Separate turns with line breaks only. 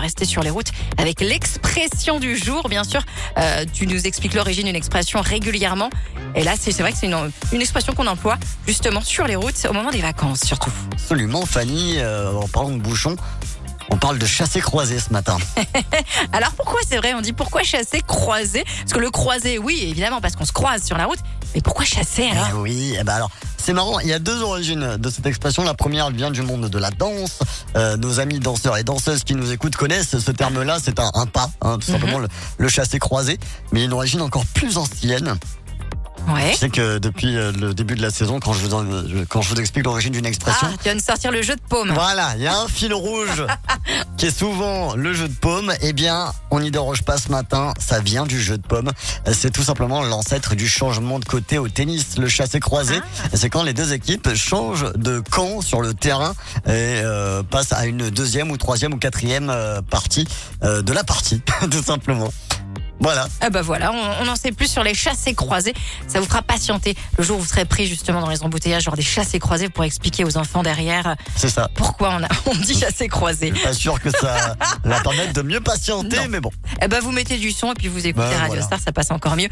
rester sur les routes avec l'expression du jour. Bien sûr, tu nous expliques l'origine d'une expression régulièrement. Et là, c'est vrai que c'est une expression qu'on emploie justement sur les routes au moment des vacances surtout.
Absolument, Fanny, en parlant de bouchons, on parle de chasser croisé ce matin.
Alors pourquoi, c'est vrai, on dit pourquoi chasser croisé? Parce que le croisé, oui, évidemment, parce qu'on se croise sur la route. Mais pourquoi chasser alors?
Eh oui, alors c'est marrant, il y a deux origines de cette expression. La première, elle vient du monde de la danse. Nos amis danseurs et danseuses qui nous écoutent connaissent ce terme-là. C'est un pas, tout simplement le chasser croisé. Mais il y a une origine encore plus ancienne.
Ouais.
Je sais que depuis le début de la saison, quand je vous explique l'origine d'une expression,
Tu viens de sortir le jeu de paume.
voilà, il y a un fil rouge qui est souvent le jeu de paume. Eh bien, on n'y déroge pas ce matin, ça vient du jeu de paume. C'est tout simplement l'ancêtre du changement de côté au tennis, le chassé croisé. C'est quand les deux équipes changent de camp sur le terrain et passent à une deuxième ou troisième ou quatrième partie de la partie, tout simplement. Voilà.
Voilà, on en sait plus sur les chassés croisés. Ça vous fera patienter le jour où vous serez pris justement dans les embouteillages, genre des chassés croisés, pour expliquer aux enfants derrière
C'est ça.
pourquoi on dit chassés croisés.
Je suis pas sûr que ça leur permette de mieux patienter,
Non.
mais bon.
Vous mettez du son et puis vous écoutez Radio
voilà.
Star, ça passe encore mieux.